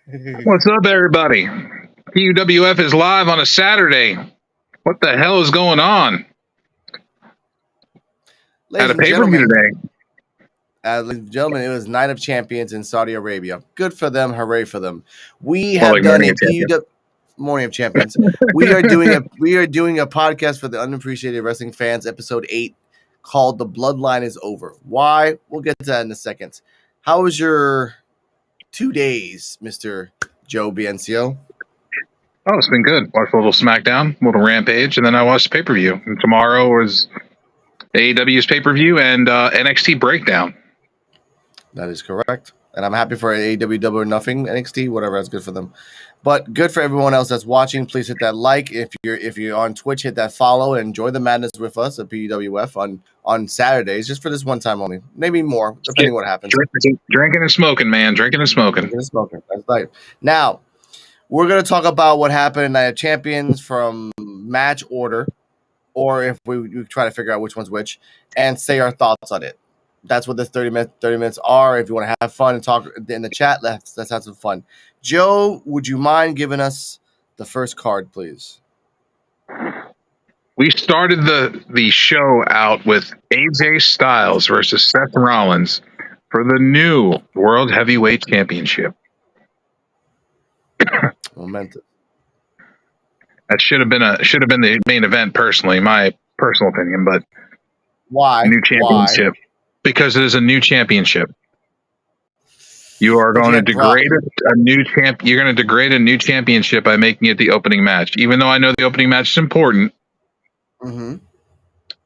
What's up, everybody? P.U.W.F is live on a Saturday. What the hell is going on? At Ladies a and pay-per-view gentlemen, today. it was Night of Champions in Saudi Arabia. Good for them, hooray for them. We Well, have like done Morning a of Champions. PUW Morning of Champions. We are doing a podcast for the unappreciated wrestling fans, episode 8, called "The Bloodline Is Over." Why? We'll get to that in a second. How was your 2 days, Mr. Joe BNCO? Oh, it's been good. Watched a little SmackDown, a little Rampage, and then I watched pay-per-view. And tomorrow was AEW's pay-per-view and NXT Breakdown. That is correct. And I'm happy for AEW Double or Nothing, NXT, whatever, that's good for them. But good for everyone else that's watching. Please hit that like. If you're on Twitch, hit that follow and enjoy the madness with us at P.U.W.F on Saturdays, just for this one time only. Maybe more, depending what happens. Drinking and smoking, man. Drinking and smoking. Drinking and smoking. That's right. Now, we're going to talk about what happened in Night of Champions from match order, or if we try to figure out which one's which, and say our thoughts on it. That's what this 30 minutes are. If you want to have fun and talk in the chat, let's have some fun. Joe, would you mind giving us the first card, please? We started the show out with AJ Styles versus Seth Rollins for the new World Heavyweight Championship. Momentum. That should have been the main event, personally, my personal opinion. But why? New championship. Why? Because it is a new championship. You are going to degrade a new champ. You're going to degrade a new championship by making it the opening match. Even though I know the opening match is important, mm-hmm.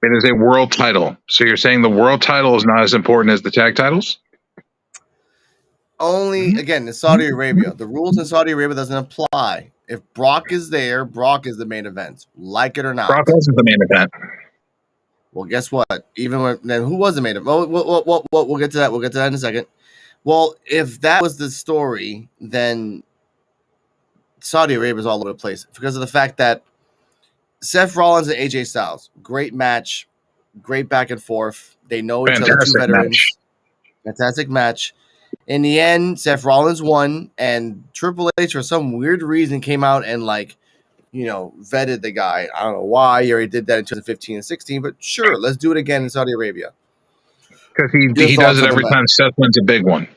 It is a world title. So you're saying the world title is not as important as the tag titles? Only again in Saudi Arabia. The rules in Saudi Arabia doesn't apply. If Brock is there, Brock is the main event. Like it or not. Brock wasn't the main event. Well, guess what? Even when then, who was the main event? Well, we'll get to that. We'll get to that in a second. Well, if that was the story, then Saudi Arabia is all over the place because of the fact that Seth Rollins and AJ Styles, great match, great back and forth. They know each other, two veterans. Fantastic match. In the end, Seth Rollins won, and Triple H, for some weird reason, came out and vetted the guy. I don't know why. He already did that in 2015 and 16, but sure, let's do it again in Saudi Arabia. Because he does it every time Seth wins a big one.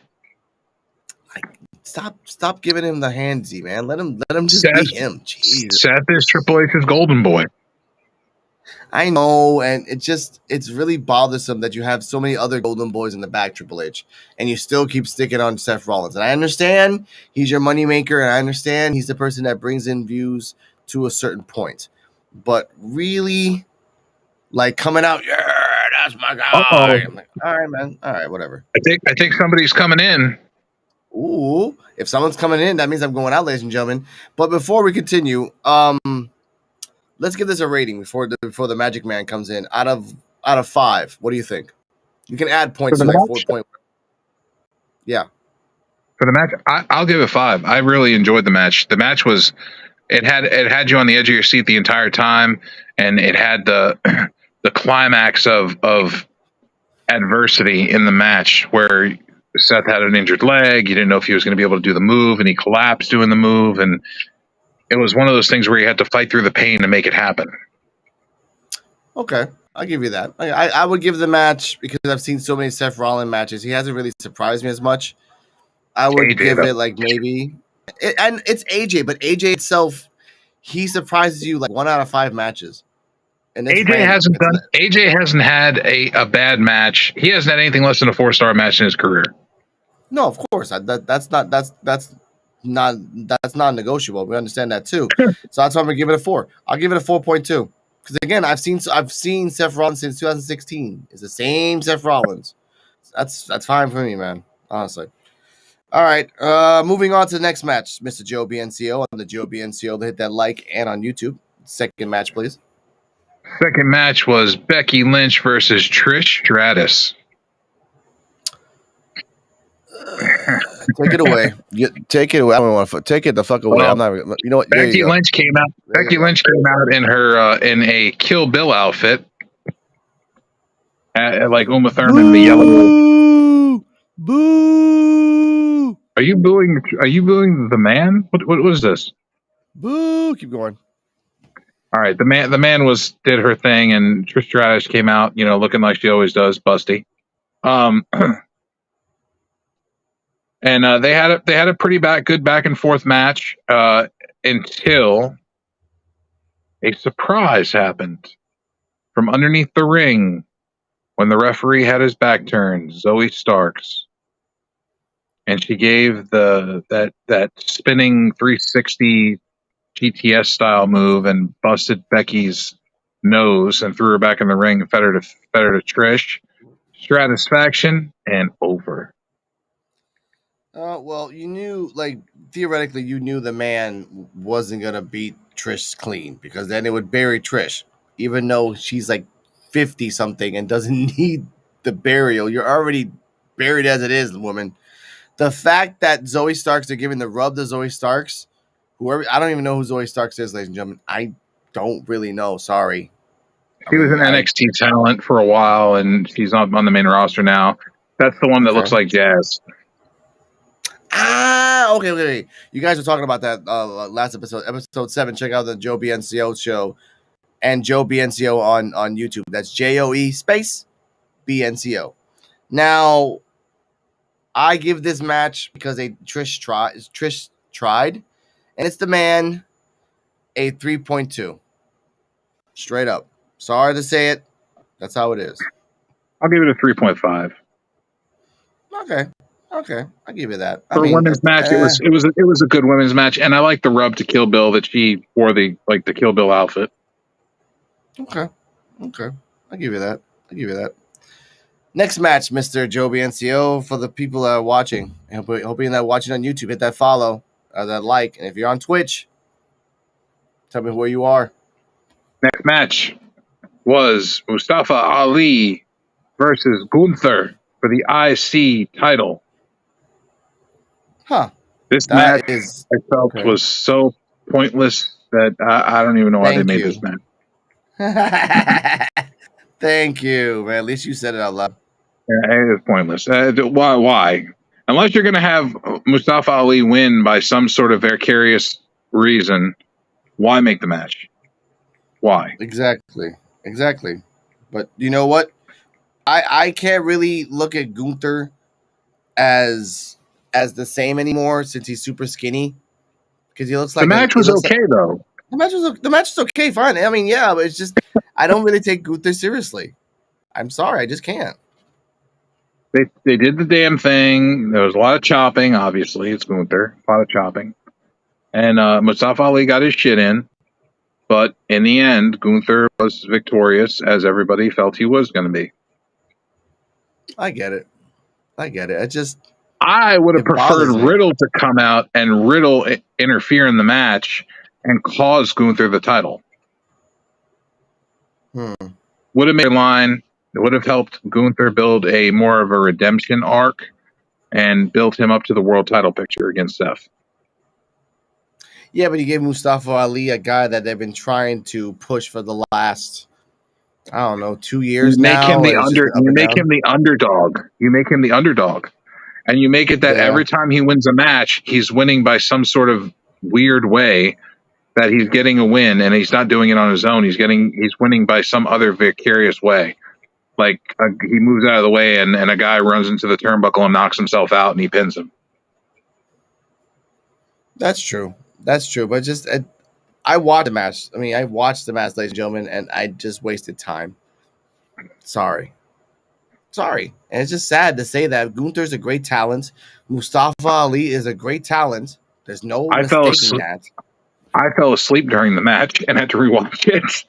Stop giving him the handsy, man. Let him just be him. Jeez. Seth is Triple H's golden boy. I know, and it's really bothersome that you have so many other golden boys in the back, Triple H, and you still keep sticking on Seth Rollins. And I understand he's your moneymaker, and I understand he's the person that brings in views to a certain point. But really, like coming out, yeah, that's my guy. I'm like, all right, man. All right, whatever. I think somebody's coming in. Ooh, if someone's coming in, that means I'm going out, ladies and gentlemen. But before we continue, let's give this a rating before the Magic Man comes in. Out of 5, what do you think? You can add points to like 4 Yeah. For the match, I'll give it 5. I really enjoyed the match. The match was it had you on the edge of your seat the entire time, and it had the climax of adversity in the match where Seth had an injured leg. You didn't know if he was going to be able to do the move, and he collapsed doing the move, and it was one of those things where you had to fight through the pain to make it happen. Okay, I'll give you that. I would give the match, because I've seen so many Seth Rollins matches. He hasn't really surprised me as much. I would AJ, give it like maybe, and it's AJ, but AJ itself, he surprises you like 1 out of 5 matches. And AJ hasn't had a bad match. He hasn't had anything less than a 4-star match in his career. No, of course. That's not negotiable. We understand that too. So that's why I'm gonna give it a 4. I'll give it a 4.2. Because again, I've seen Seth Rollins since 2016. It's the same Seth Rollins. That's fine for me, man. Honestly. All right. Moving on to the next match, Mr. Joe BNCO on the Joe BNCO. Hit that like and on YouTube. Second match, please. Second match was Becky Lynch versus Trish Stratus. Take it away. Take it away. I don't want to take it the fuck away. Well, I'm not. You know what? Becky Lynch came out. Becky Lynch came out in her in a Kill Bill outfit, like Uma Thurman, the yellow. Boo! Are you booing? Are you booing the man? What was this? Boo! Keep going. All right, the man did her thing, and Trish Stratus came out, looking like she always does, busty. Um, and they had a pretty good back and forth match until a surprise happened from underneath the ring when the referee had his back turned. Zoe Starks, and she gave that spinning 360 GTS style move and busted Becky's nose and threw her back in the ring and fed her to Trish. Stratisfaction and over. Well, you knew, like, theoretically, you knew the man wasn't gonna beat Trish clean because then it would bury Trish, even though she's like 50 something and doesn't need the burial. You're already buried as it is, woman. The fact that Zoe Starks, they're giving the rub to Zoe Starks, whoever, I don't even know who Zoe Starks is, ladies and gentlemen. I don't really know. Sorry. She was an NXT talent for a while, and she's on the main roster now. That's the one that looks like Jazz. Okay. You guys were talking about that last episode 7. Check out the Joe BNCO show and Joe BNCO on YouTube. That's JOE space BNCO. Now, I give this match because Trish tried, and it's the man a 3.2. Straight up. Sorry to say it. That's how it is. I'll give it a 3.5. Okay, I'll give you that. For a women's match, it was a good women's match, and I like the rub to Kill Bill that she wore the Kill Bill outfit. Okay, I'll give you that. Next match, Mr. Joe BNCO, for the people that are watching. Hoping that watching on YouTube, hit that follow, that like, and if you're on Twitch, tell me where you are. Next match was Mustafa Ali versus Gunther for the IC title. Huh. This match I felt was so pointless that I don't even know why they made this match. Thank you, man. At least you said it out loud. Yeah, it is pointless. Why? Unless you're going to have Mustafa Ali win by some sort of vicarious reason, why make the match? Why? Exactly. But you know what? I can't really look at Gunther as the same anymore since he's super skinny. Because he looks like the match was okay though. The match was okay, fine. I mean, yeah, but it's just I don't really take Gunther seriously. I'm sorry, I just can't. They did the damn thing. There was a lot of chopping. Obviously, it's Gunther. A lot of chopping, and Mustafa Ali got his shit in. But in the end, Gunther was victorious, as everybody felt he was going to be. I get it. I would have preferred Riddle to come out and Riddle interfere in the match and cause Gunther the title. Would have made a line. It would have helped Gunther build a more of a redemption arc and built him up to the world title picture against Seth. Yeah, but you gave Mustafa Ali, a guy that they've been trying to push for the last, I don't know, 2 years now. You make him the underdog. You make him the underdog. And you make it that every time he wins a match, he's winning by some sort of weird way that he's getting a win, and he's not doing it on his own. He's winning by some other vicarious way. Like he moves out of the way and a guy runs into the turnbuckle and knocks himself out and he pins him. That's true. But just I watched the match. I watched the match, ladies and gentlemen, and I just wasted time. Sorry. And it's just sad to say that Gunther's a great talent. Mustafa Ali is a great talent. There's no mistaking that. I fell asleep during the match and had to rewatch it.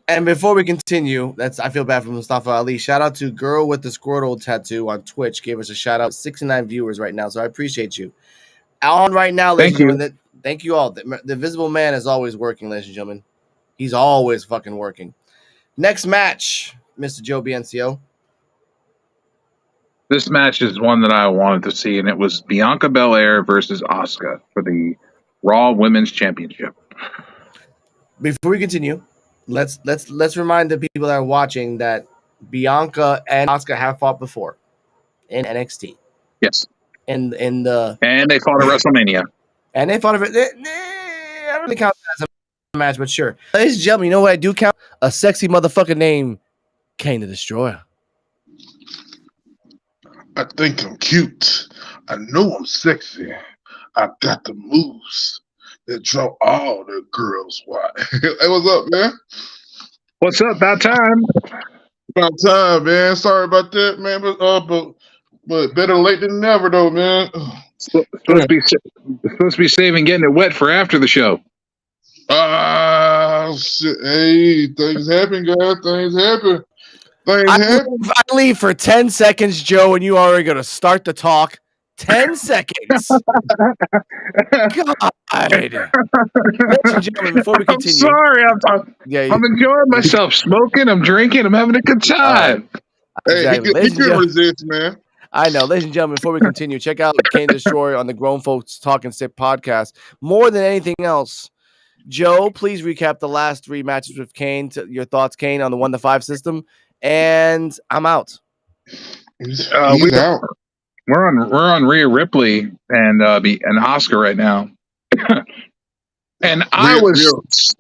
And before we continue, I feel bad for Mustafa Ali. Shout out to Girl with the Squirtle Tattoo on Twitch. Gave us a shout out. 69 viewers right now, so I appreciate you. On right now, ladies and gentlemen. Thank you all. The Visible Man is always working, ladies and gentlemen. He's always fucking working. Next match, Mr. Joe BNCO. This match is one that I wanted to see, and it was Bianca Belair versus Asuka for the Raw Women's Championship. Before we continue, let's remind the people that are watching that Bianca and Asuka have fought before in NXT. Yes. in the And they fought at WrestleMania. and they fought of it. I don't really count that as a match, but sure. Ladies and gentlemen, you know what I do count? A sexy motherfucker named Kane the Destroyer. I think I'm cute. I know I'm sexy. I got the moves that draw all the girls wild. Hey, what's up, man? What's up? About time. About time, man. Sorry about that, man. But better late than never, though, man. Supposed to be saving getting it wet for after the show. Ah, shit. Hey, things happen, guys. Things happen. I leave for 10 seconds, Joe, and you already going to start the talk. 10 seconds. God. Ladies and gentlemen, before we continue. I'm sorry. I'm enjoying myself. Smoking. I'm drinking. I'm having a good time. Exactly. Hey, he can resist, man. I know. Ladies and gentlemen, before we continue, check out Kane the Destroyer on the Grown Folks Talking Sick podcast. More than anything else, Joe, please recap the last 3 matches with Kane. Your thoughts, Kane, on the 1-5 system. And I'm out. He's out. We're on Rhea Ripley and Oscar right now. And I was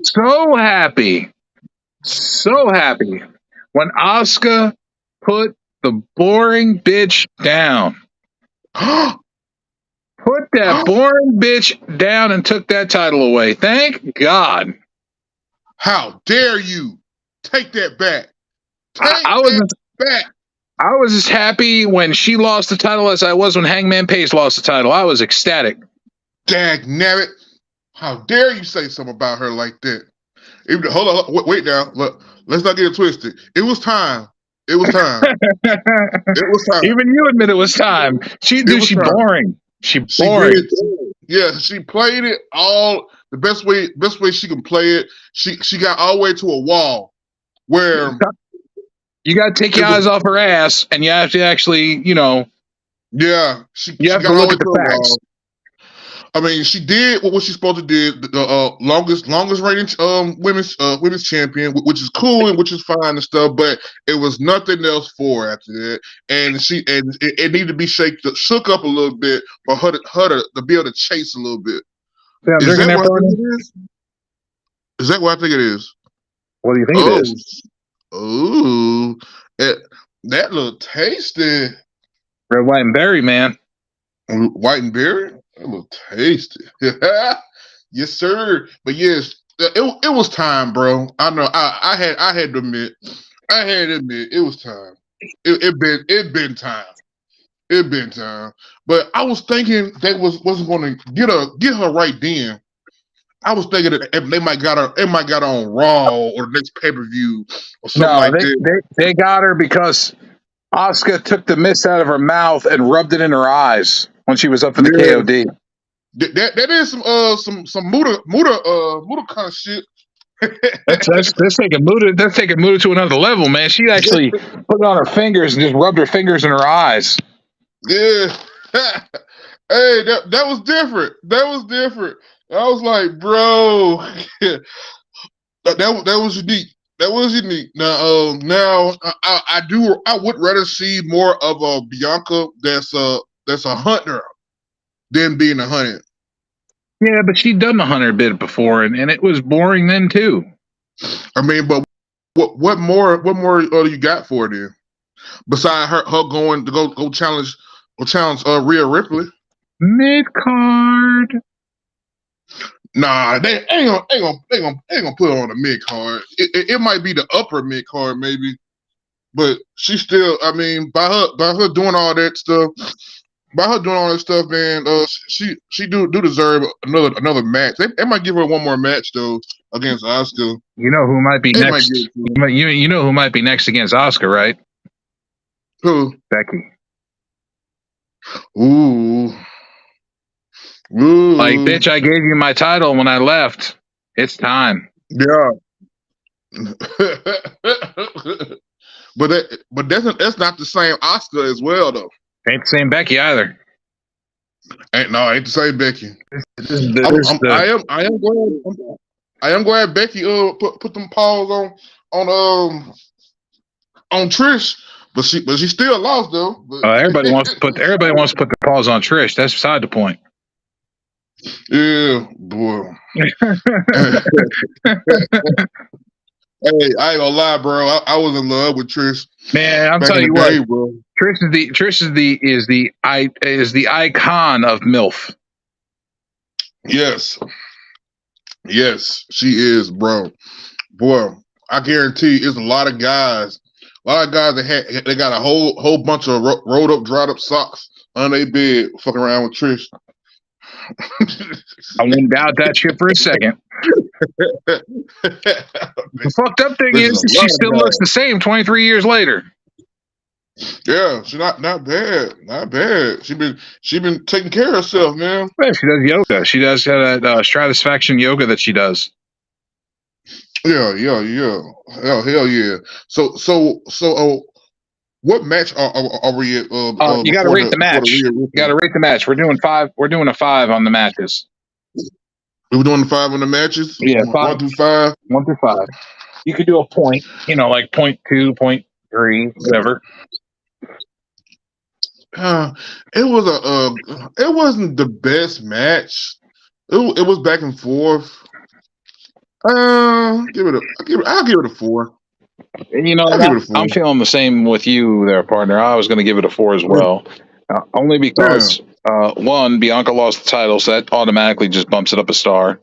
so happy when Oscar put the boring bitch down. Put that boring bitch down and took that title away. Thank God. How dare you? Take that back. I was as happy when she lost the title as I was when Hangman Page lost the title. I was ecstatic. Dagnabbit. How dare you say something about her like that? Hold on. Wait now. Look, let's not get it twisted. It was time. It was time. It was time. Even you admit it was time. She boring. She boring. Yeah, she played it all the best way she can play it. She got all the way to a wall where you got to take your eyes off her ass, and you have to actually, yeah, you have to look at the facts. I mean, she did what she's supposed to do. The longest reigning women's champion, which is cool and which is fine and stuff. But it was nothing else for her after that, and it needed to be shook up a little bit for her to be able to chase a little bit. Yeah, is that what I think it is? Is that what I think it is? What do you think it is? Ooh, that little tasty. Red, white, and berry, man. White and berry? That look tasty. Yes, sir. But yes, it was time, bro. I know. I had to admit it was time. It been time. It been time. But I was thinking they wasn't going to get her right then. I was thinking that they might got her on Raw or the next pay-per-view or something like that. They got her because Asuka took the mist out of her mouth and rubbed it in her eyes when she was up for the KOD. That is some Muda kind of shit. That's taking Muda to another level, man. She actually put it on her fingers and just rubbed her fingers in her eyes. Yeah. Hey, that was different. That was different. I was like, bro, that was unique. That was unique. Now I would rather see more of a Bianca that's a hunter than being a hunted. Yeah, but she'd done the hunter bit before, and it was boring then too. I mean, but what more you got for it then? Besides her going to go challenge Rhea Ripley. Mid-card. Nah, they ain't gonna put her on the mid-card. It might be the upper mid-card maybe, but she still. I mean, by her doing all that stuff. Man, she do deserve another match. They might give her one more match though against Asuka. You know who might be next? You know who might be next against Asuka, right? Who? Becky. Ooh. Like, bitch, I gave you my title when I left. It's time. Yeah. but that's not the same Asuka as well though. Ain't the same Becky either. Ain't the same Becky. I am glad Becky put them paws on Trish, but she still lost though. But Everybody wants to put their paws on Trish. That's beside the point. yeah, boy. Hey, I ain't gonna lie, bro. I was in love with Trish. Man, I'm back in telling the you day, what, bro. Trish is the icon of MILF. Yes, she is, bro. Boy, I guarantee it's a lot of guys that they got a whole bunch of rolled up, dried up socks on their bed, fucking around with Trish. I wouldn't doubt that shit for a second. The fucked up thing There's is a that lot she of still guys. looks the same 23 years later. Yeah, she's not bad, not bad. She been taking care of herself, man. Yeah, she does yoga. She does that stratisfaction yoga that she does. Yeah. Hell yeah. So, what match are we at? You got to rate the match. You got to rate the match. We're doing 5. We're doing a 5 on the matches. We were doing the 5 on the matches. Yeah, 1 through 5. 1 through 5. You could do a point. Like 0.2, 0.3, whatever. It wasn't the best match. It was back and forth. I'll give it a 4. I'm feeling the same with you there, partner. I was going to give it a 4 as well. Only because, one, Bianca lost the title, so that automatically just bumps it up a star.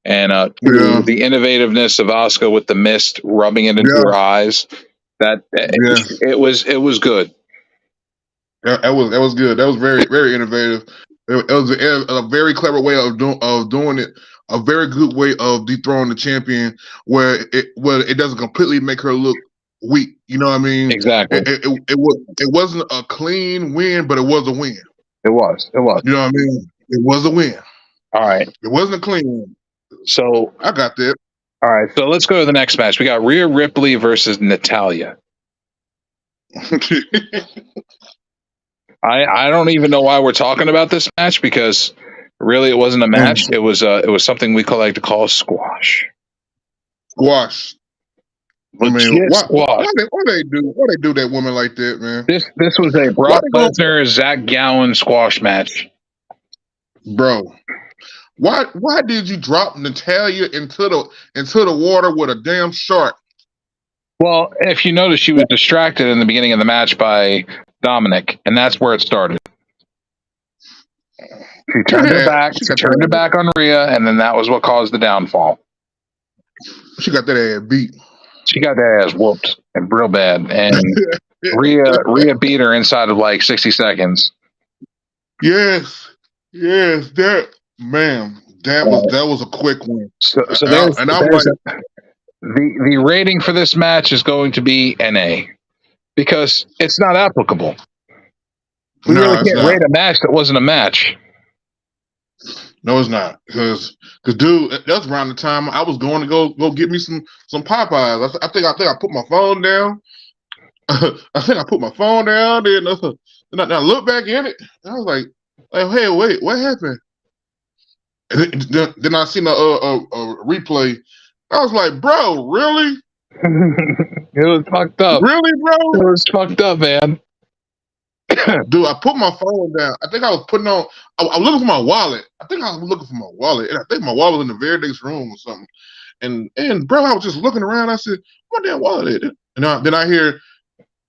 And two, the innovativeness of Asuka with the mist rubbing it into her eyes. It was good. That was good. That was very, very innovative. It was a very clever way of doing it. A very good way of dethroning the champion, where it doesn't completely make her look weak. You know what I mean? Exactly. It wasn't a clean win, but it was a win. It was. You know what I mean? It was a win. All right. It wasn't a clean win. So I got that. All right. So let's go to the next match. We got Rhea Ripley versus Natalya. I don't even know why we're talking about this match, because really it wasn't a match. It was something we like to call squash. Squash. I mean, why they do that woman like that, man? This was a Brock Lesnar Zach Gowen squash match, bro. Why did you drop Natalya into the water with a damn shark? Well, if you notice, she was distracted in the beginning of the match by Dominic, and that's where it started. She turned her back. She turned her back on Rhea, and then that was what caused the downfall. She got that ass beat. She got that ass whooped, and real bad. And Rhea beat her inside of like 60 seconds. Yes, that was a quick one. So the rating for this match is going to be NA, because it's not applicable. We really can't rate a match that wasn't a match. No, it's not. Because dude, that's around the time I was going to go get me some Popeyes. I think I put my phone down. I think I put my phone down. Then I look back in it. And I was like, hey, wait, what happened? And then I seen a replay. I was like, bro, really? It was fucked up. Really, bro? It was fucked up, man. Dude, I put my phone down. I think I was putting on. I was looking for my wallet. And I think my wallet was in the very next room or something. And bro, I was just looking around. I said, "What damn wallet is it?" And then I hear,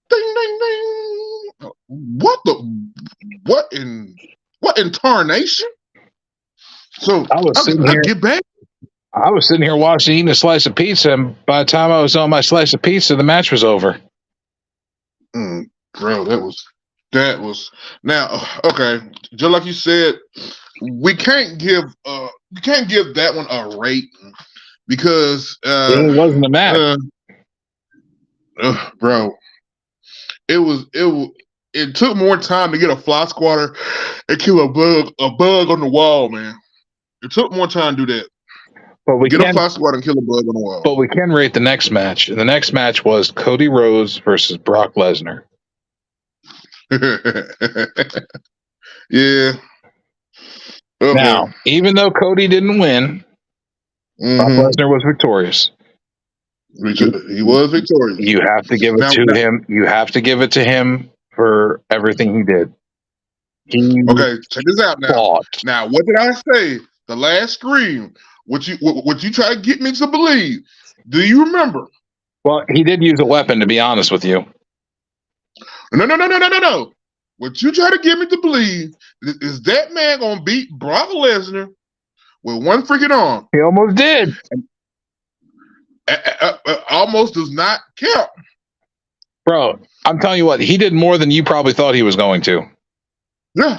ding, ding, ding. What in tarnation? So I get back. I was sitting here eating a slice of pizza, and by the time I was on my slice of pizza, the match was over. Bro, that was now okay. Just like you said, we can't give that one a rate because it wasn't a match, bro. It took more time to get a fly swatter and kill a bug on the wall, man. It took more time to do that. But we get a fly swatter and kill a bug on the wall. But we can rate the next match. And the next match was Cody Rhodes versus Brock Lesnar. Yeah. Okay. Now, even though Cody didn't win, Brock Lesnar was victorious. He was victorious. You have to give it Now, to him. You have to give it to him for everything he did. He okay, check this out now. fought. Now, what did I say? The last scream. What you try to get me to believe? Do you remember? Well, he did use a weapon, to be honest with you. No. What you try to get me to believe is that man gonna beat Brock Lesnar with one freaking arm? He almost did. Almost does not count. Bro, I'm telling you what, he did more than you probably thought he was going to. Yeah.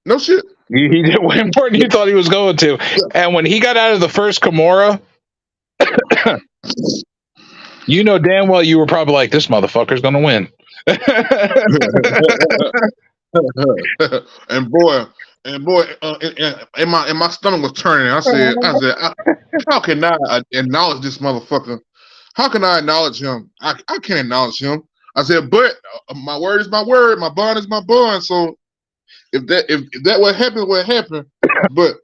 No shit. He did way more than you thought he was going to. And when he got out of the first Kimura, you know damn well you were probably like, this motherfucker's going to win. and boy, and my stomach was turning. I said, how can I acknowledge this motherfucker? How can I acknowledge him? I can't acknowledge him. I said, but my word is my word. My bond is my bond. So if that what happened. But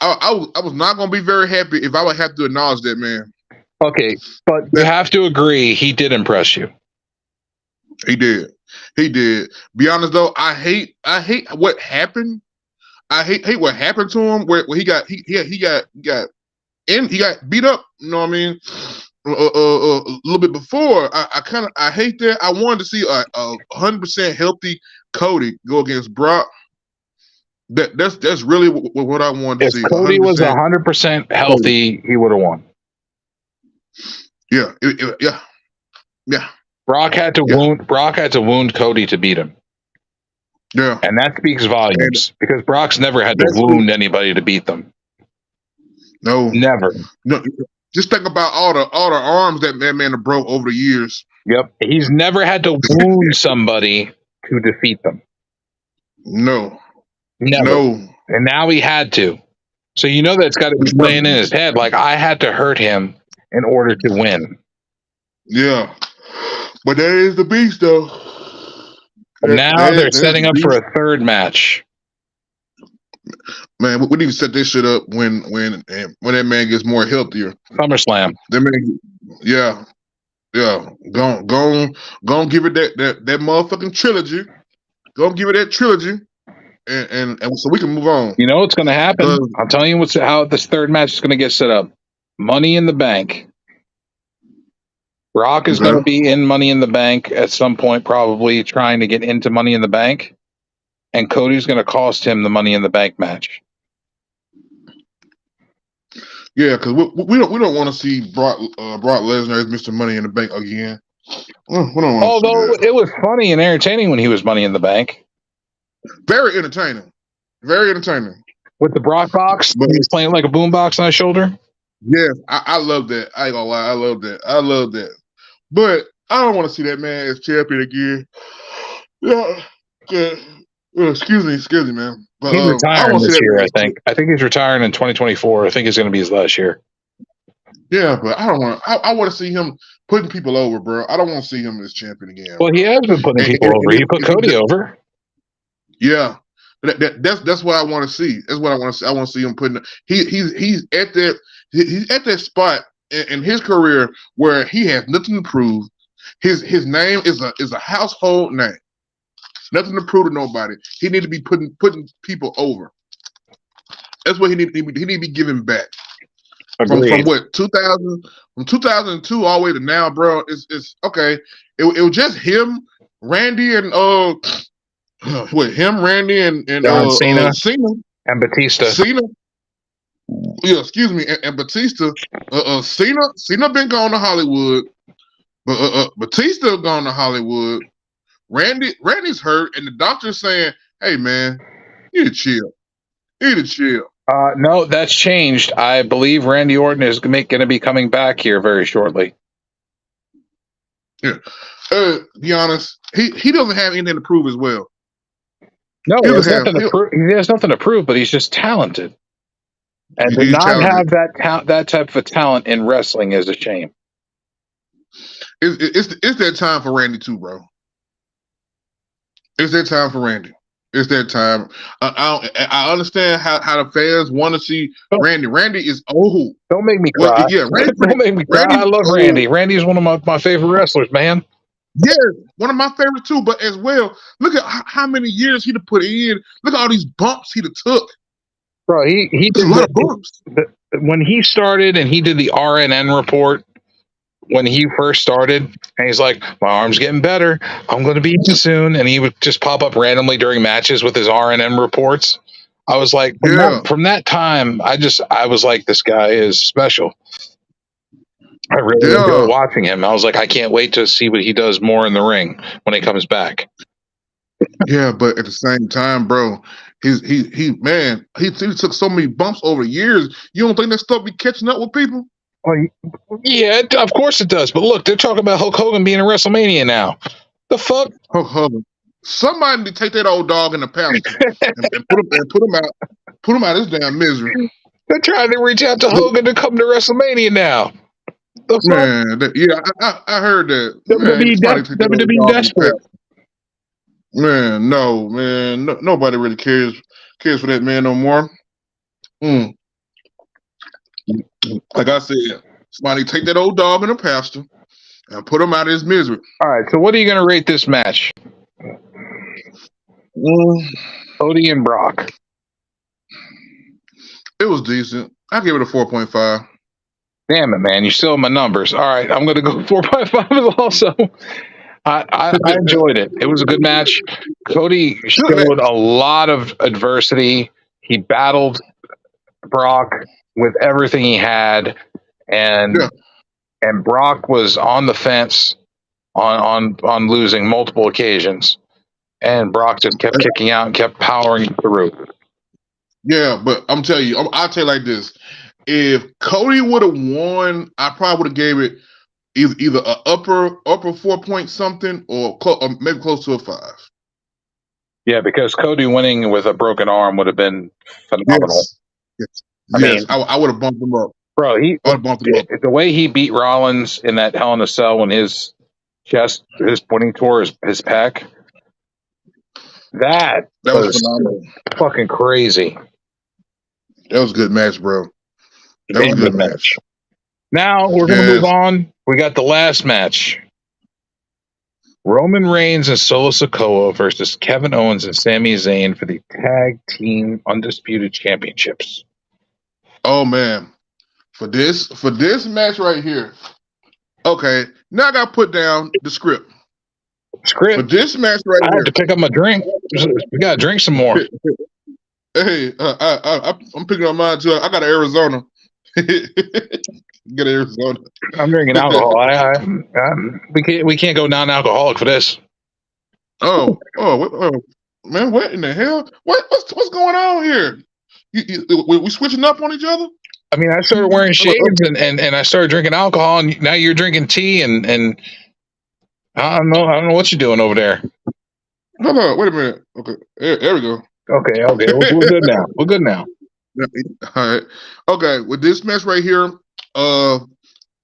I was not gonna be very happy if I would have to acknowledge that man. Okay, but you have to agree he did impress you. He did. Be honest though, I hate what happened. I hate what happened to him. Where he got beat up. You know what I mean? A little bit before. I hate that. I wanted to see a 100% healthy Cody go against Brock. That's really what I wanted to see. If Cody was 100% healthy, he would have won. Yeah. Brock had to wound Cody to beat him. Yeah. And that speaks volumes because Brock's never had to wound anybody to beat them. No. Never. No. Just think about all the arms that man have broke over the years. Yep. He's never had to wound somebody to defeat them. No. Never. No. And now he had to. So you know that's got to be playing in his head. Like, I had to hurt him in order to win. Yeah. But that is the beast, though. Now they're setting up for a third match. Man, we need to set this shit up when that man gets more healthier. SummerSlam. That man, yeah. Go give it that motherfucking trilogy. Go give it that trilogy, and so we can move on. You know what's going to happen? I'm telling you how this third match is going to get set up. Money in the Bank. Brock is going to be in Money in the Bank at some point, probably trying to get into Money in the Bank, and Cody's going to cost him the Money in the Bank match. Yeah, because we don't want to see Brock Lesnar as Mr. Money in the Bank again. We don't want Although it was funny and entertaining when he was Money in the Bank. Very entertaining. With the Brock box, he's playing like a boombox on his shoulder. Yeah, I love that. I ain't gonna lie, I love that. But I don't want to see that man as champion again. Yeah. Excuse me, man. But he's retiring this year, I think. I think he's retiring in 2024. I think it's going to be his last year. Yeah, but I don't want. I want to see him putting people over, bro. I don't want to see him as champion again. Well, he has been putting people over. He put Cody over. Yeah, that's what I want to see. That's what I want to see. I want to see him putting. He's at that spot in his career where he has nothing to prove. His name is a household name. Nothing to prove to nobody. He need to be putting people over. That's what he need. He need to be giving back. From what 2000 from 2002 all the way to now, bro. It's okay. It was just him, Randy, and Randy, and Cena Cena and Batista. Cena. Yeah, excuse me, and Batista. Cena been gone to Hollywood, but Batista gone to Hollywood. Randy's hurt, and the doctor's saying, "Hey, man, you need to chill." No, that's changed. I believe Randy Orton is going to be coming back here very shortly. Yeah. Be honest, he doesn't have anything to prove as well. No, he has nothing to prove, but he's just talented. And to not talented. have that type of a talent in wrestling is a shame. It's that time for Randy too, bro. It's that time for Randy. It's that time. I understand how the fans want to see Randy. Randy is old. Don't make me Well, cry. yeah, Don't make me cry. I Randy's love old. Randy. Randy's one of my favorite wrestlers, man. Yeah, one of my favorites too. But as well, look at how many years he'd have put in. Look at all these bumps he'd have took. Bro, he There's did a lot of bumps. when he started and he did the RNN report when he first started, and he's like, my arm's getting better. I'm going to be in soon. And he would just pop up randomly during matches with his RNN reports. I was like, from that time, I was like, this guy is special. I really enjoy watching him. I was like, I can't wait to see what he does more in the ring when he comes back. Yeah, but at the same time, bro, he took so many bumps over years. You don't think that stuff be catching up with people? Well, yeah, of course it does. But look, they're talking about Hulk Hogan being in WrestleMania now. The fuck? Hulk Hogan. Somebody to take that old dog in the pasture and put him out of his damn misery. They're trying to reach out to Hogan to come to WrestleMania now. The Man, I heard that. WWE desperate. Man, no, nobody really cares for that man no more. Like I said, somebody take that old dog in the pasture and put him out of his misery. All right, so what are you going to rate this match? Cody and Brock. It was decent. I give it a 4.5. Damn it, man! You still have my numbers. All right, I'm going to go 4.5 also. I enjoyed it. It was a good match. Cody showed a lot of adversity. He battled Brock with everything he had, and Brock was on the fence on losing multiple occasions, and Brock just kept kicking out and kept powering through. Yeah, but I'm telling you, I'll tell you like this: if Cody would have won, I probably would have gave it either a upper 4 point something or maybe close to a 5. Yeah, because Cody winning with a broken arm would have been phenomenal. Yes. I would have bumped him up. Bro, the way he beat Rollins in that Hell in a Cell when his when he tore his pec, that was phenomenal. Fucking crazy. That was a good match, bro. That was a good match. Now we're going to move on. We got the last match. Roman Reigns and Solo Sikoa versus Kevin Owens and Sami Zayn for the Tag Team Undisputed Championships. Oh, man. For this match right here. Okay, now I got to put down the script. For this match right here. I have to pick up my drink. We got to drink some more. Hey, I'm picking up mine too. I got an Arizona. Get Arizona. I'm drinking alcohol. We can't go non-alcoholic for this. Oh, man! What in the hell? What's going on here? We switching up on each other? I mean, I started wearing shades and I started drinking alcohol, and now you're drinking tea, and I don't know what you're doing over there. Hold on, wait a minute. Okay, there we go. Okay, we're good now. We're good now. All right. Okay, with this match right here,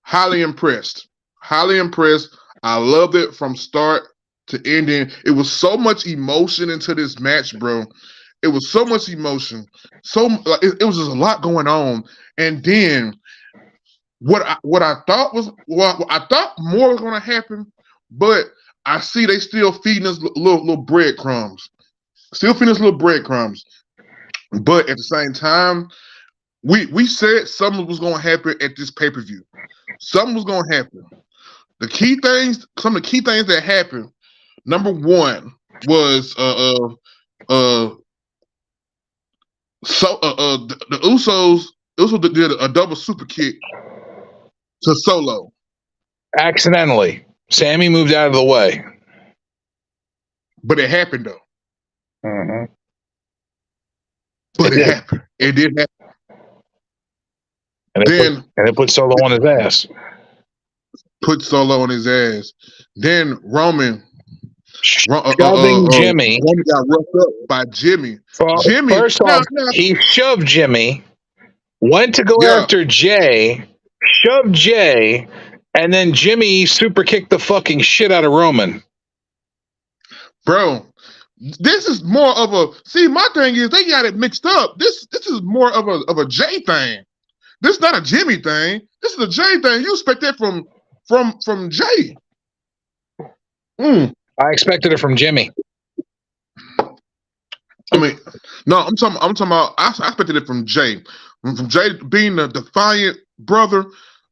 highly impressed. Highly impressed. I loved it from start to ending. It was so much emotion into this match, bro. It was so much emotion. It was just a lot going on. And then what I thought more was going to happen, but I see they still feeding us little breadcrumbs. But at the same time, we said something was going to happen at this pay-per-view. Something was going to happen. Some of the key things that happened. Number one was the Usos did a double super kick to Solo. Accidentally. Sammy moved out of the way. But it happened though. Mm-hmm. But it happened. It did happen. And it put Solo on his ass. Put Solo on his ass. Then Roman shoving Jimmy. Roman got roughed up by Jimmy. First off, he shoved Jimmy, went to go after Jay, shoved Jay, and then Jimmy super kicked the fucking shit out of Roman. Bro, This is more of a see. My thing is they got it mixed up. This is more of a Jay thing. This is not a Jimmy thing. This is a Jay thing. You expect that from Jay. I expected it from Jimmy. I mean, no, I'm talking about. I expected it from Jay. From Jay being the defiant brother,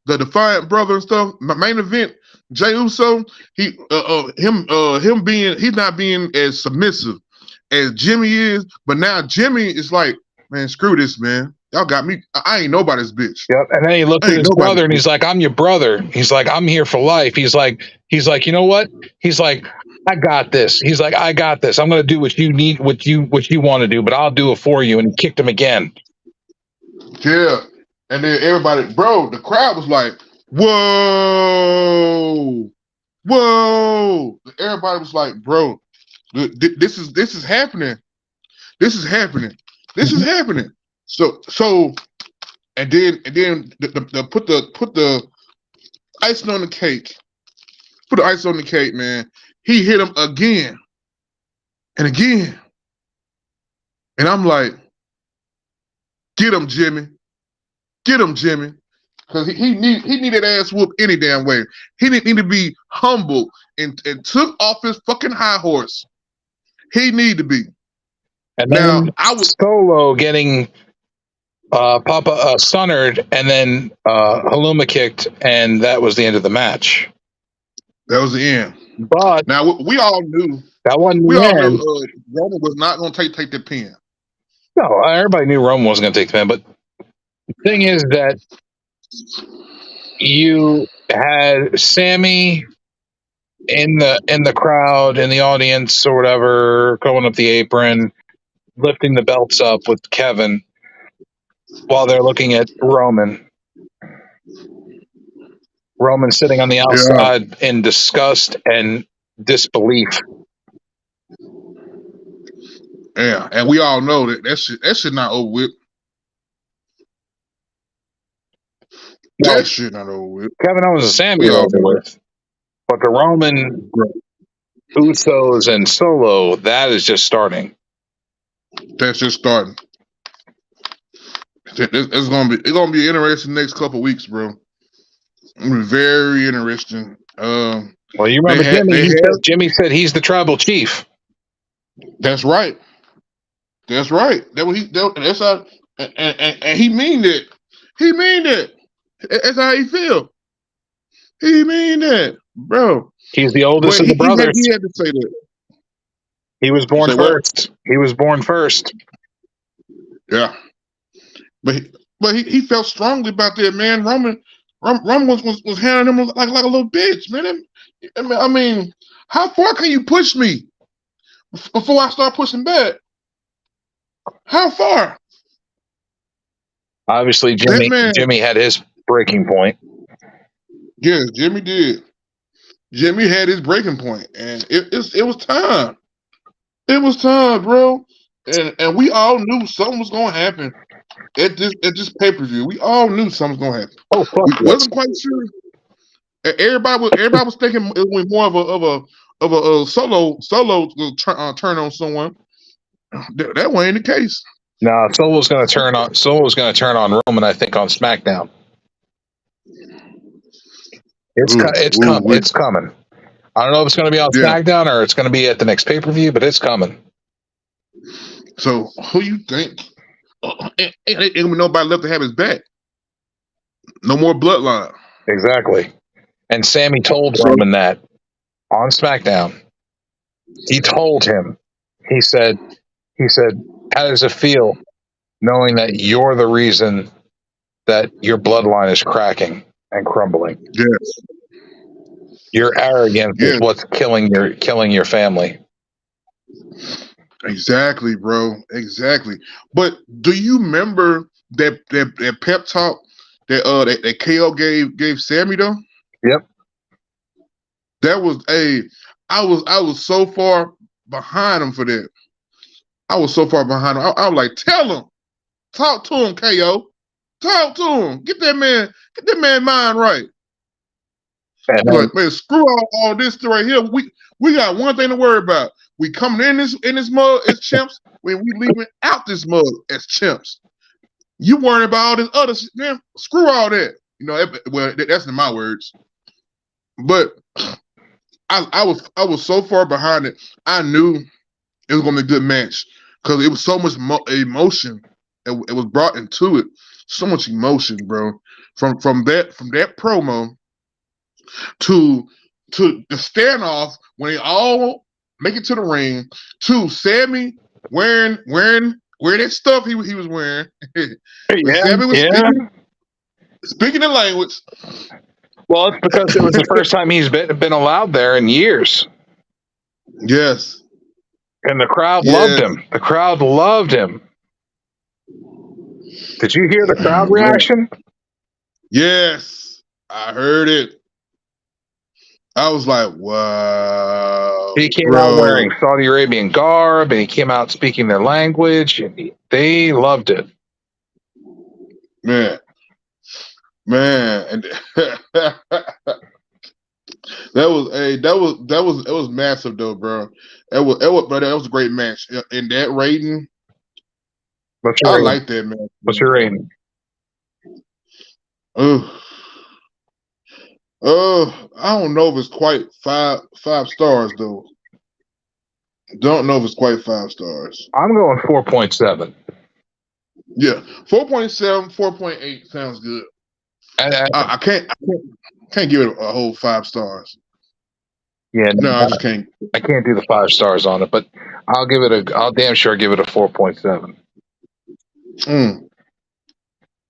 and stuff. My main event, Jay Uso, him being he's not being as submissive as Jimmy is, but now Jimmy is like, man, screw this, man. Y'all got me. I ain't nobody's bitch. Yep. And then he looked at his brother and he's like, I'm your brother. He's like, I'm here for life. He's like, you know what? He's like, I got this. He's like, I got this. I'm gonna do what you need, what you want to do, but I'll do it for you. And he kicked him again. Yeah. And then everybody, bro, the crowd was like, whoa, whoa. Everybody was like, bro, this is happening. This is happening. This is happening. So and then put the icing on the cake. Put the ice on the cake, man. He hit him again and again. And I'm like, get him, Jimmy. Get him, Jimmy. Because he needed ass whoop any damn way. He didn't need to be humble and took off his fucking high horse. He need to be. And then Solo getting Papa stunnered and then Haluma kicked, and that was the end of the match. That was the end. But now we all knew that wasn't we the all end. knew Roman was not going to take the pin. No, everybody knew Roman wasn't going to take the pin. But the thing is that you had Sammy in the crowd, in the audience, or whatever, going up the apron, lifting the belts up with Kevin while they're looking at Roman. Roman sitting on the outside in disgust and disbelief. Yeah, and we all know that shit not over with. No, that shit not over with. Kevin Owens and Sammy are over with. But the Roman, Usos, and Solo, that is just starting. That's just starting. It's gonna be interesting next couple of weeks, bro. It's gonna be very interesting. Well, you remember Jimmy said he's the tribal chief. That's right. That's right. That's how, and he mean it. He mean it. That's how he feel. He mean that, bro. He's the oldest of the brothers. He had to say that. He was born first. He was born first. Yeah, but he felt strongly about that, man. Roman was handling him like a little bitch, man. I mean, how far can you push me before I start pushing back? How far? Obviously, Jimmy had his breaking point. Yes, Jimmy did. Jimmy had his breaking point, and it was time. It was time, bro. And we all knew something was going to happen at this pay-per-view. We all knew something was going to happen. Oh, fuck we wasn't quite sure. Everybody was thinking it was more of a solo turn on someone. That wasn't the case. No, Solo's going to turn on Roman, I think, on SmackDown. It's coming. I don't know if it's going to be on SmackDown or it's going to be at the next pay-per-view, but it's coming. So, who you think? Ain't nobody left to have his back. No more bloodline. Exactly. And Sammy told Roman that on SmackDown. He told him. He said, how does it feel knowing that you're the reason that your bloodline is cracking and crumbling? Yes. Your arrogance is what's killing your family. Exactly, bro. Exactly. But do you remember that pep talk that KO gave Sammy though? Yep. That was I was so far behind him for that. I was so far behind him. I was like, tell him, talk to him, KO, talk to him, get that man mind right. Like, man, screw all this right here. We got one thing to worry about. We coming in this mug as chimps. When we leaving out this mug as chimps. You worrying about all this other shit, man? Screw all that. You know, well, that's in my words. But I was so far behind it. I knew it was gonna be a good match because it was so much emotion. It was brought into it. So much emotion, bro. From that promo to the standoff when they all make it to the ring to Sammy wearing that stuff he was wearing. When Sammy was speaking the language. Well, it's because it was the first time he's been allowed there in years. Yes. And the crowd loved him. The crowd loved him. Did you hear the crowd reaction? Yes. I heard it. I was like, wow. He came out wearing Saudi Arabian garb, and he came out speaking their language, and they loved it. Man, and that was massive though, bro. That was a great match. In that rating, I like that match. What's your rating? I don't know if it's quite five stars though. Don't know if it's quite 5 stars. I'm going 4.7. Yeah, 4.7, 4.8 sounds good. I can't give it a whole 5 stars. Yeah, no, I just can't. I can't do the 5 stars on it, but I'll damn sure give it a 4.7.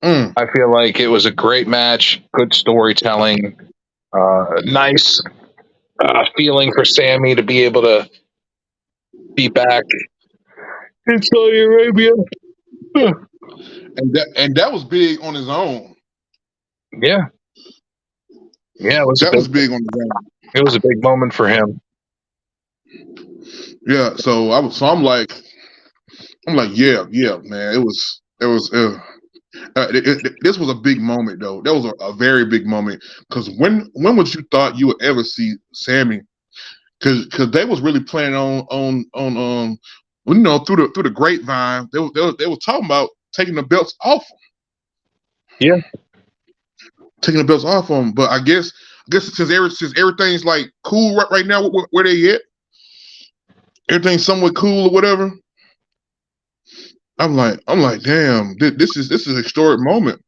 I feel like it was a great match, good storytelling, nice feeling for Sammy to be able to be back in Saudi Arabia. And that was big on his own. Yeah, it was. That was big on his own. It was a big moment for him. Yeah, so I'm like, yeah, man. It was. This was a big moment though. That was a very big moment because when would you thought you would ever see Sammy? Because they was really planning on you know, through the grapevine. They were talking about taking the belts off him. Yeah, taking the belts off him. But I guess since everything's like cool right now, where they at? Everything's somewhat cool or whatever. I'm like, damn, this is a historic moment.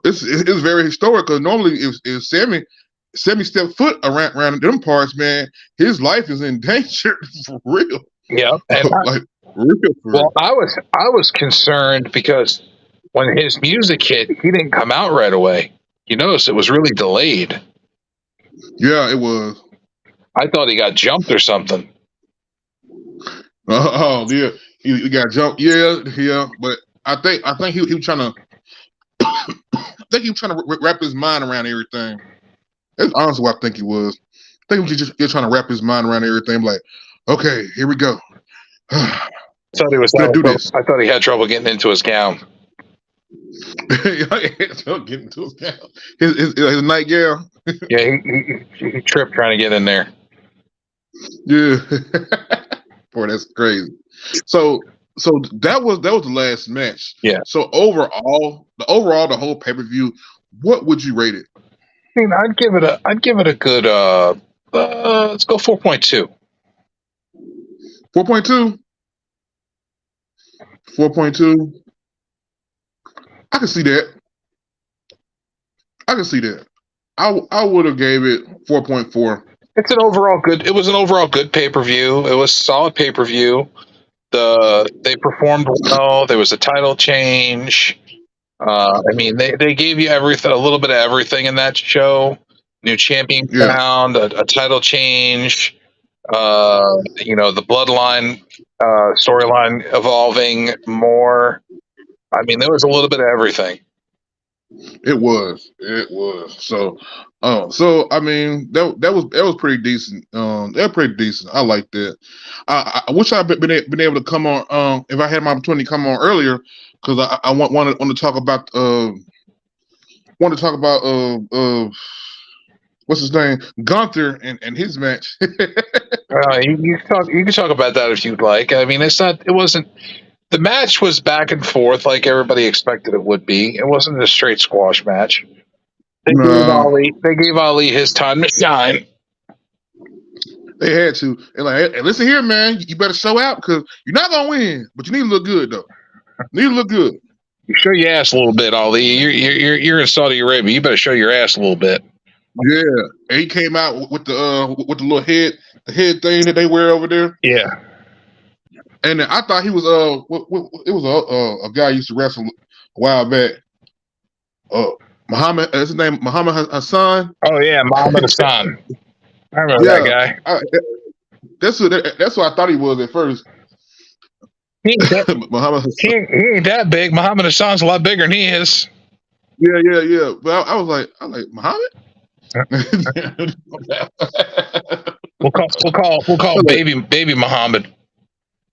It's very historic because normally if Sammy stepped foot around them parts, man, his life is in danger for real. Yeah, and like real. Well, I was concerned because when his music hit, he didn't come out right away. You notice it was really delayed. Yeah, it was. I thought he got jumped or something. Oh yeah, he got jumped. Yeah, but I think he was trying to. I think he was trying to wrap his mind around everything. That's honestly what I think he was. I think he was just trying to wrap his mind around everything. Like, okay, here we go. I thought he had trouble getting into his gown. Getting into his gown. His nightgown. Yeah, he tripped trying to get in there. Yeah. Boy, that's crazy. So that was the last match. Yeah. So overall, the whole pay-per-view, what would you rate it? I mean, I'd give it a good let's go 4.2. 4.2? 4.2. I can see that. I would have gave it 4.4. It was an overall good pay-per-view. It was solid pay-per-view. They performed well. There was a title change. I mean, they gave you everything, a little bit of everything in that show. New champion found, a title change. You know, the bloodline storyline evolving more. I mean, there was a little bit of everything. It was. So I mean, that was pretty decent. They're pretty decent. I like that. I wish I'd been able to come on. If I had my opportunity to come on earlier, because I want to talk about what's his name, Gunther, and his match. You can talk about that if you'd like. I mean, it wasn't. The match was back and forth like everybody expected it would be. It wasn't a straight squash match. No, They gave Ali his time to shine. they had to. And like, hey, listen here, man, you better show out because you're not gonna win, but you need to look good though. You need to look good. You show your ass a little bit, Ali. You're in Saudi Arabia. You better show your ass a little bit. Yeah, and he came out with the little head thing that they wear over there. Yeah. And I thought he was it was a guy I used to wrestle a while back. Muhammad, is his name Muhammad Hassan? Oh yeah, Muhammad Hassan. I remember Yeah, that guy. that's what I thought he was at first. He ain't that, Muhammad Hassan. he ain't that big. Muhammad Hassan's a lot bigger than he is. Yeah. But I was like Muhammad. We'll call baby Muhammad.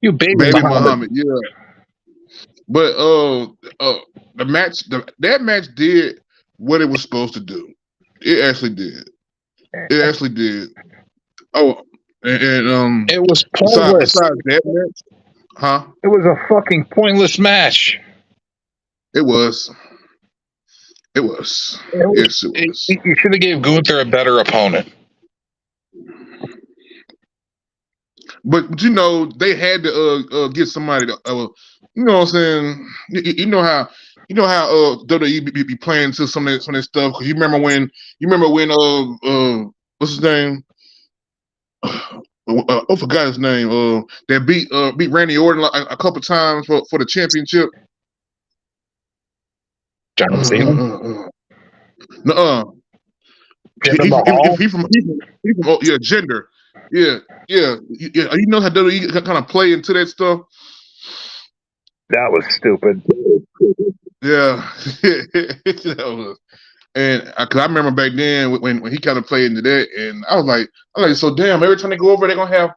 You baby Muhammad. Yeah. But that match did what it was supposed to do. It actually did. It actually did. Oh, and it was pointless. Besides that match, huh? It was a fucking pointless match. It was. Yes, it was. You should have gave Gunther a better opponent. But you know, they had to get somebody to, you know what I'm saying? You know how WWE be playing to some of that stuff. Cause you remember when what's his name? I forgot his name. That beat Randy Orton a couple times for the championship. John Cena. He from gender. Yeah. You know how WWE kind of play into that stuff. That was stupid. Yeah, that was. And because I remember back then when he kind of played into that, and I was like, so damn. Every time they go over, they're gonna have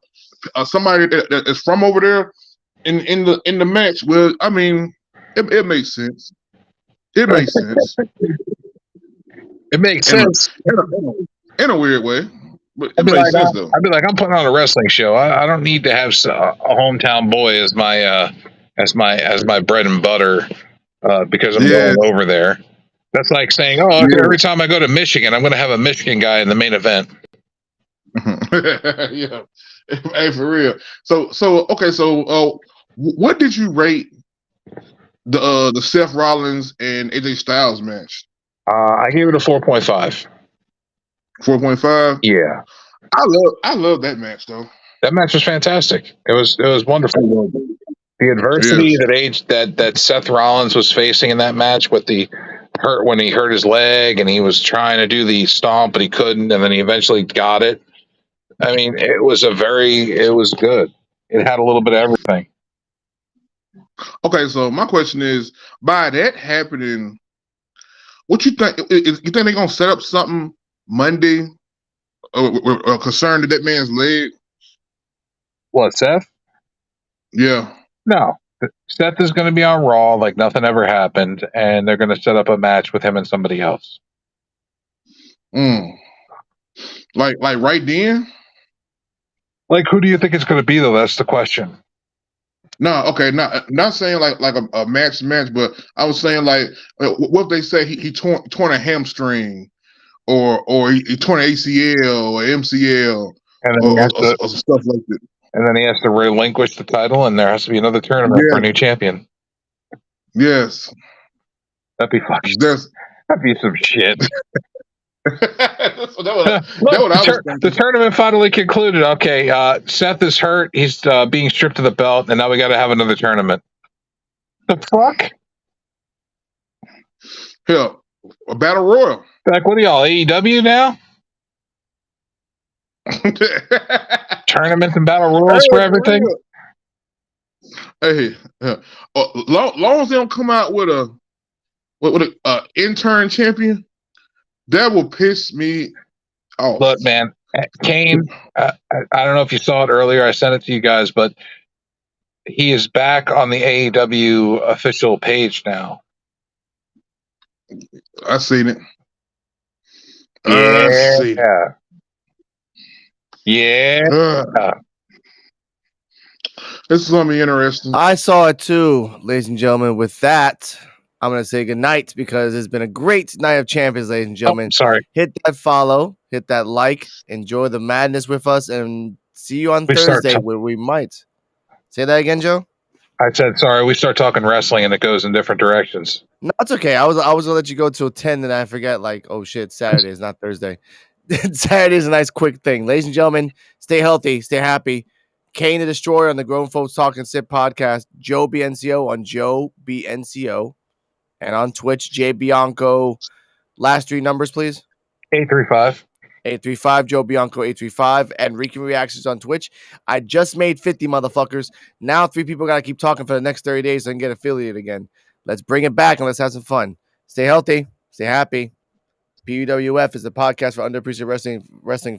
somebody that's from over there in the match. Well, I mean, it makes sense. It makes sense. It makes sense in a weird way, but it makes sense though. I'd be like, I'm putting on a wrestling show. I don't need to have a hometown boy as my bread and butter because I'm going over there. That's like saying, every time I go to Michigan, I'm going to have a Michigan guy in the main event. Yeah, hey, for real. So okay. So what did you rate the Seth Rollins and AJ Styles match? I gave it a 4.5. 4.5. Yeah, I love that match though. That match was fantastic. It was wonderful. The adversity that Seth Rollins was facing in that match with the hurt when he hurt his leg and he was trying to do the stomp but he couldn't, and then he eventually got it. I mean, it was good. It had a little bit of everything. Okay, so my question is, by that happening, what you think? You think they're gonna set up something Monday concerned to that man's leg? What, Seth? Yeah. No. Seth is going to be on Raw like nothing ever happened, and they're going to set up a match with him and somebody else. Like right then? Like, who do you think it's going to be, though? That's the question. No, okay, not saying like a match, but I was saying like, what if they say he torn a hamstring, or he torn an ACL or MCL, or stuff like that. And then he has to relinquish the title, and there has to be another tournament for a new champion. Yes, that'd be fucking. That'd be some shit. The tournament finally concluded. Okay, Seth is hurt. He's being stripped of the belt, and now we got to have another tournament. The fuck? Hell, a battle royal. Like, what are y'all, AEW now? Tournaments and battle royals for everything. Hey, long as they don't come out with a intern champion, that will piss me off. Look, man, Kane. I don't know if you saw it earlier. I sent it to you guys, but he is back on the AEW official page now. I seen it. Yeah. See. Yeah. This is gonna be interesting. I saw it too, ladies and gentlemen. With that, I'm going to say goodnight because it's been a great night of champions, ladies and gentlemen. Sorry. Hit that follow, hit that like, enjoy the madness with us, and see you on We start Thursday where we might. Say that again, Joe? I said sorry. We start talking wrestling and it goes in different directions. No, it's okay. I was gonna let you go till 10, and I forget. Like, oh shit, Saturday is not Thursday. Saturday is a nice quick thing, ladies and gentlemen. Stay healthy, stay happy. Kane the Destroyer on the Grown Folks Talking Sip podcast. Joe BNCO on Joe BNCO, and on Twitch J Bianco. Last three numbers, please. 835. 835 Joe Bianco 835 and Rican Reactions on Twitch. I just made 50 motherfuckers. Now 3 people gotta keep talking for the next 30 days so I can get affiliated again. Let's bring it back and let's have some fun. Stay healthy, stay happy. P.U.W.F is the podcast for underappreciated wrestling fans.